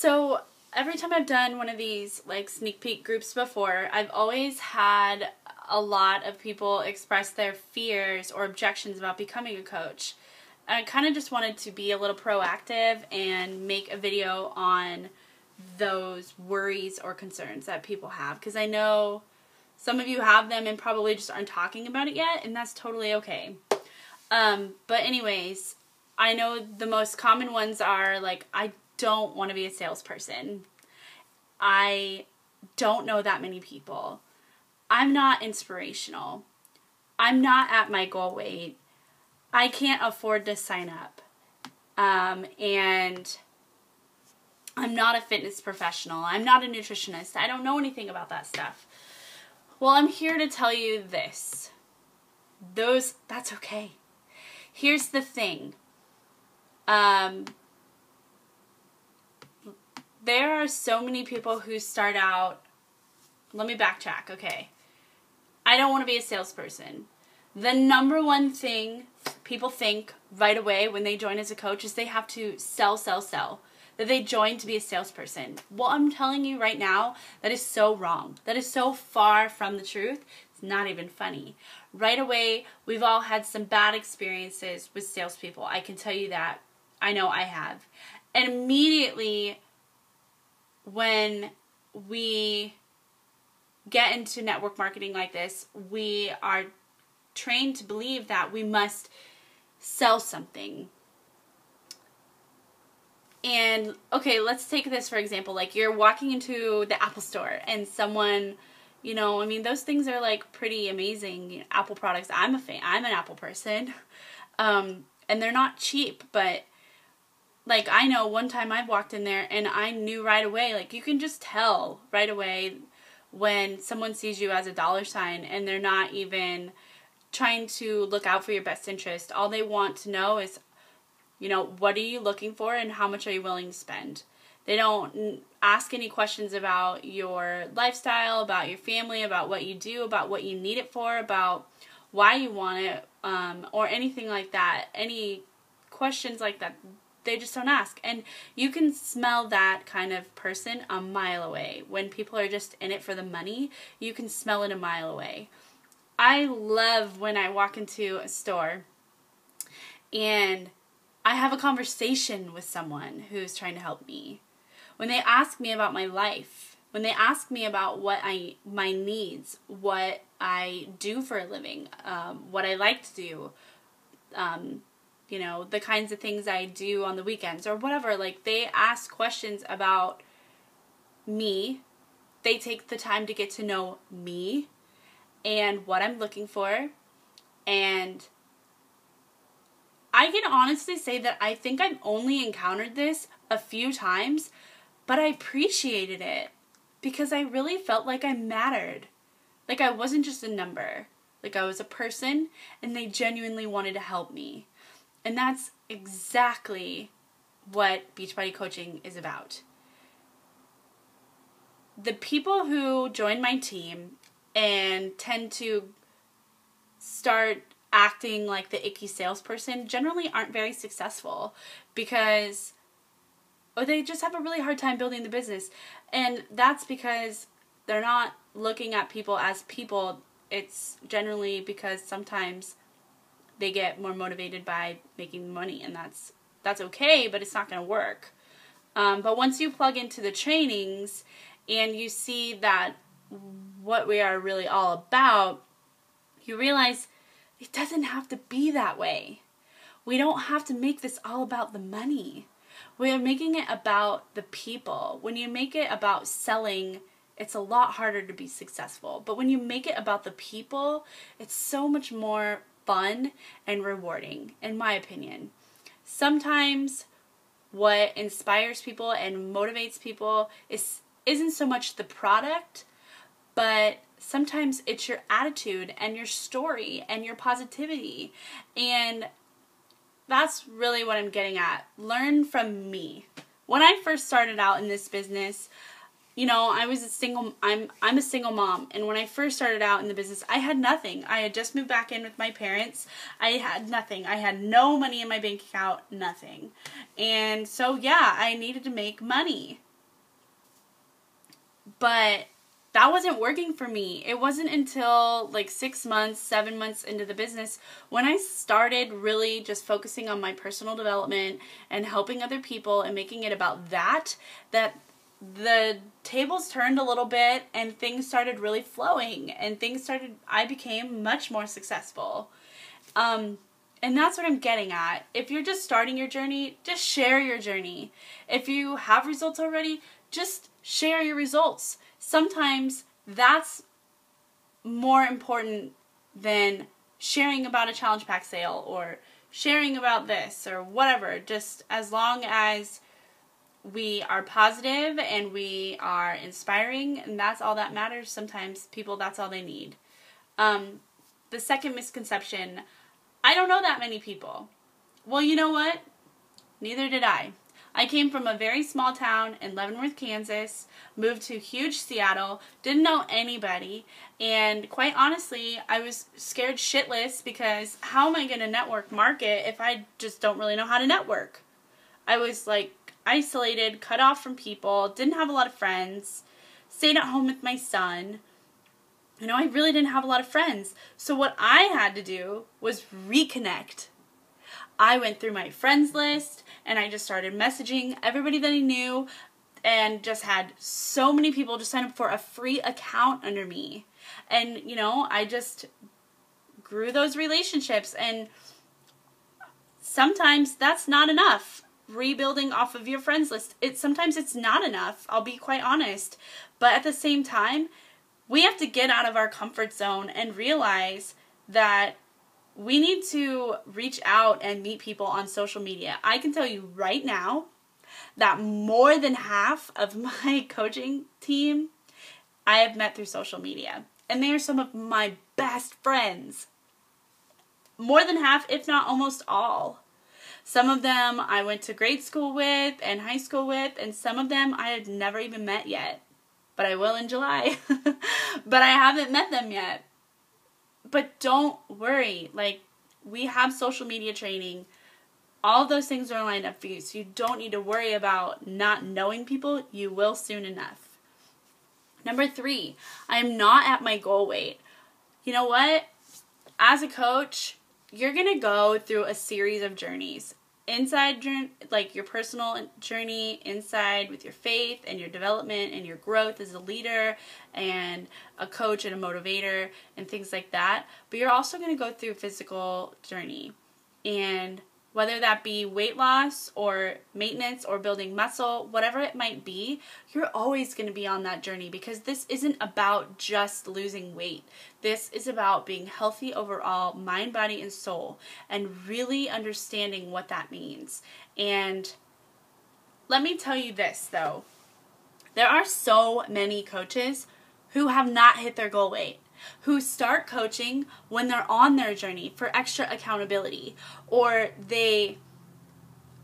So every time I've done one of these like sneak peek groups before, I've always had a lot of people express their fears or objections about becoming a coach. I kind of just wanted to be a little proactive and make a video on those worries or concerns that people have, because I know some of you have them and probably just aren't talking about it yet, and that's totally okay. But anyways, I know the most common ones are like, I don't want to be a salesperson. I don't know that many people. I'm not inspirational. I'm not at my goal weight. I can't afford to sign up. And I'm not a fitness professional. I'm not a nutritionist. I don't know anything about that stuff. Well, I'm here to tell you this. That's okay. Here's the thing. There are so many people who start out, let me backtrack, okay. I don't want to be a salesperson. The number one thing people think right away when they join as a coach is they have to sell. That they join to be a salesperson. Well, I'm telling you right now, that is so wrong. That is so far from the truth. It's not even funny. Right away, we've all had some bad experiences with salespeople. I can tell you that. I know I have. And immediately, when we get into network marketing like this, we are trained to believe that we must sell something. And, okay, let's take this for example. Like, you're walking into the Apple store and someone, you know, I mean, those things are, like, pretty amazing. You know, Apple products, I'm an Apple person. And they're not cheap, but, like, I know one time I walked in there and I knew right away, like, you can just tell right away when someone sees you as a dollar sign and they're not even trying to look out for your best interest. All they want to know is, you know, what are you looking for and how much are you willing to spend? They don't ask any questions about your lifestyle, about your family, about what you do, about what you need it for, about why you want it, or anything like that. Any questions like that, they just don't ask. And you can smell that kind of person a mile away. When people are just in it for the money, you can smell it a mile away. I love when I walk into a store and I have a conversation with someone who's trying to help me. When they ask me about my life, when they ask me about my needs, what I do for a living, what I like to do, you know, the kinds of things I do on the weekends or whatever, like they ask questions about me. They take the time to get to know me and what I'm looking for, and I can honestly say that I think I've only encountered this a few times, but I appreciated it because I really felt like I mattered. Like I wasn't just a number. Like I was a person and they genuinely wanted to help me. And that's exactly what Beachbody coaching is about. The people who join my team and tend to start acting like the icky salesperson generally aren't very successful because they just have a really hard time building the business. And that's because they're not looking at people as people. It's generally because sometimes they get more motivated by making money, and that's okay, but it's not going to work. But once you plug into the trainings and you see that what we are really all about, you realize it doesn't have to be that way. We don't have to make this all about the money. We are making it about the people. When you make it about selling, it's a lot harder to be successful. But when you make it about the people, it's so much more fun and rewarding, in my opinion. Sometimes what inspires people and motivates people isn't so much the product, but sometimes it's your attitude and your story and your positivity. And that's really what I'm getting at. Learn from me. When I first started out in this business, you know, I'm a single mom, and when I first started out in the business, I had nothing. I had just moved back in with my parents. I had nothing. I had no money in my bank account, nothing. And so, yeah, I needed to make money. But that wasn't working for me. It wasn't until like 6 months, 7 months into the business when I started really just focusing on my personal development and helping other people and making it about that the tables turned a little bit and things started really flowing and I became much more successful. And that's what I'm getting at. If you're just starting your journey, just share your journey. If you have results already, just share your results. Sometimes that's more important than sharing about a challenge pack sale or sharing about this or whatever. Just as long as we are positive and we are inspiring, and that's all that matters. Sometimes people, that's all they need. The second misconception, I don't know that many people. Well, you know what? Neither did I. I came from a very small town in Leavenworth, Kansas, moved to huge Seattle, didn't know anybody, and quite honestly, I was scared shitless because how am I going to network market if I just don't really know how to network? I was like isolated, cut off from people, didn't have a lot of friends, stayed at home with my son. You know, I really didn't have a lot of friends. So what I had to do was reconnect. I went through my friends list and I just started messaging everybody that I knew and just had so many people just sign up for a free account under me. And, you know, I just grew those relationships, and sometimes that's not enough. Rebuilding off of your friends list, sometimes it's not enough, I'll be quite honest. But at the same time, we have to get out of our comfort zone and realize that we need to reach out and meet people on social media. I can tell you right now that more than half of my coaching team I have met through social media. And they are some of my best friends. More than half, if not almost all. Some of them I went to grade school with and high school with, and some of them I have never even met yet. But I will in July. But I haven't met them yet. But don't worry, like, we have social media training. All of those things are lined up for you, so you don't need to worry about not knowing people. You will soon enough. Number 3, I am not at my goal weight. You know what? As a coach, you're going to go through a series of journeys. Inside, like your personal journey, inside with your faith and your development and your growth as a leader and a coach and a motivator and things like that. But you're also going to go through a physical journey. And whether that be weight loss or maintenance or building muscle, whatever it might be, you're always going to be on that journey, because this isn't about just losing weight. This is about being healthy overall, mind, body, and soul, and really understanding what that means. And let me tell you this, though. There are so many coaches who have not hit their goal weight, who start coaching when they're on their journey for extra accountability, or they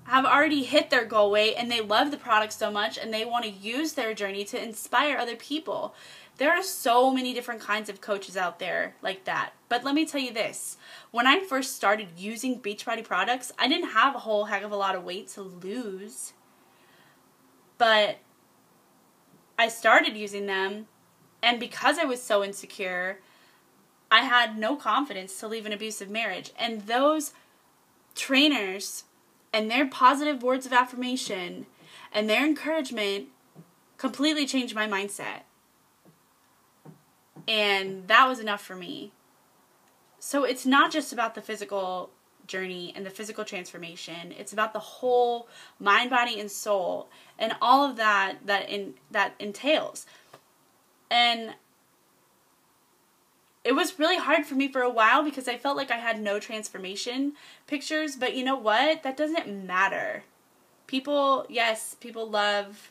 have already hit their goal weight and they love the product so much and they want to use their journey to inspire other people. There are so many different kinds of coaches out there like that. But let me tell you this. When I first started using Beachbody products, I didn't have a whole heck of a lot of weight to lose. But I started using them, and because I was so insecure, I had no confidence to leave an abusive marriage. And those trainers and their positive words of affirmation and their encouragement completely changed my mindset. And that was enough for me. So it's not just about the physical journey and the physical transformation. It's about the whole mind, body, and soul, and all of that entails. And it was really hard for me for a while because I felt like I had no transformation pictures. But you know what? That doesn't matter. People love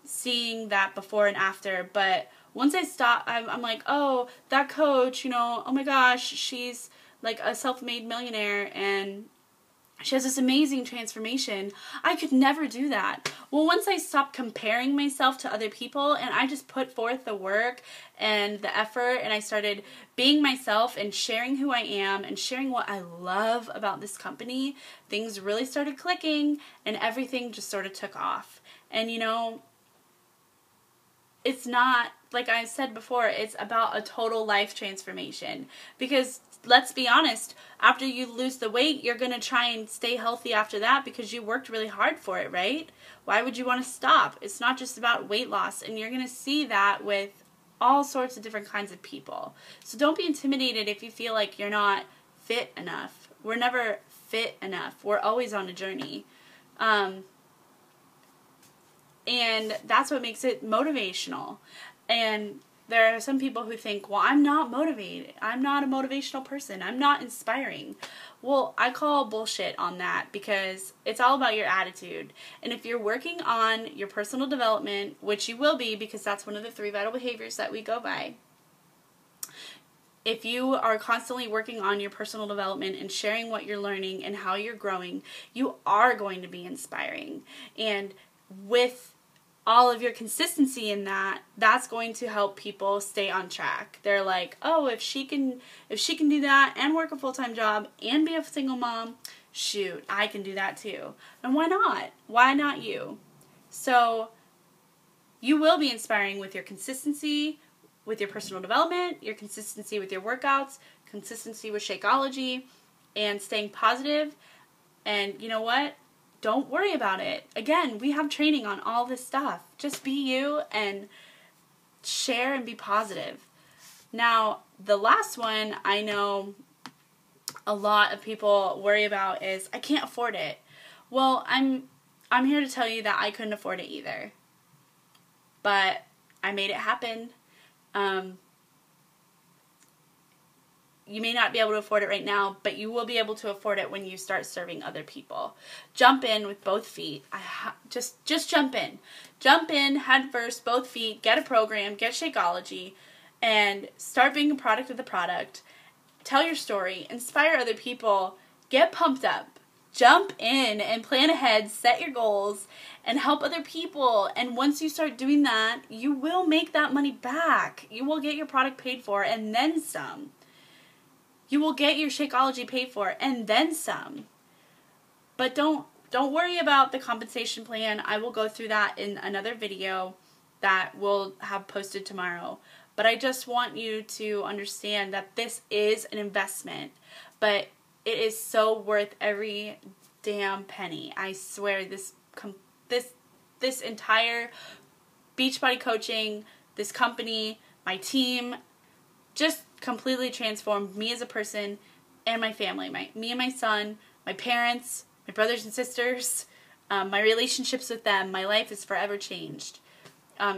seeing that before and after. But once I stop, I'm like, oh, that coach, oh my gosh, she's like a self-made millionaire and she has this amazing transformation. I could never do that. Well, once I stopped comparing myself to other people and I just put forth the work and the effort and I started being myself and sharing who I am and sharing what I love about this company, things really started clicking and everything just sort of took off. And it's not, like I said before, it's about a total life transformation. Because let's be honest, after you lose the weight, you're going to try and stay healthy after that because you worked really hard for it, right? Why would you want to stop? It's not just about weight loss, and you're going to see that with all sorts of different kinds of people. So don't be intimidated if you feel like you're not fit enough. We're never fit enough. We're always on a journey. And that's what makes it motivational. And there are some people who think, well, I'm not motivated. I'm not a motivational person. I'm not inspiring. Well, I call bullshit on that because it's all about your attitude. And if you're working on your personal development, which you will be because that's one of the 3 vital behaviors that we go by, if you are constantly working on your personal development and sharing what you're learning and how you're growing, you are going to be inspiring. And with all of your consistency in that, that's going to help people stay on track. They're like, oh, if she can do that and work a full-time job and be a single mom, shoot, I can do that too. And why not? Why not you? So you will be inspiring with your consistency, with your personal development, your consistency with your workouts, consistency with Shakeology, and staying positive. And you know what? Don't worry about it. Again, we have training on all this stuff. Just be you and share and be positive. Now, the last one I know a lot of people worry about is, I can't afford it. Well, I'm here to tell you that I couldn't afford it either. But I made it happen. You may not be able to afford it right now, but you will be able to afford it when you start serving other people. Jump in with both feet. Just jump in. Jump in head first, both feet, get a program, get Shakeology, and start being a product of the product. Tell your story, inspire other people, get pumped up. Jump in and plan ahead, set your goals, and help other people. And once you start doing that, you will make that money back. You will get your product paid for and then some. You will get your Shakeology paid for and then some. But don't worry about the compensation plan. I will go through that in another video that we'll have posted tomorrow. But I just want you to understand that this is an investment, but it is so worth every damn penny. I swear this entire Beachbody coaching, this company, my team, just completely transformed me as a person and my family. Me and my son, my parents, my brothers and sisters, my relationships with them. My life is forever changed.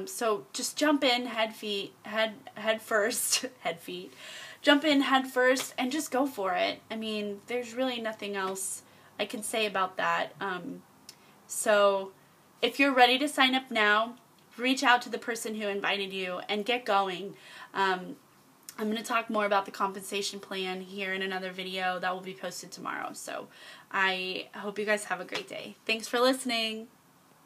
So just jump in head first. Jump in head first and just go for it. I mean, there's really nothing else I can say about that. So if you're ready to sign up now, reach out to the person who invited you and get going. I'm going to talk more about the compensation plan here in another video that will be posted tomorrow. So I hope you guys have a great day. Thanks for listening.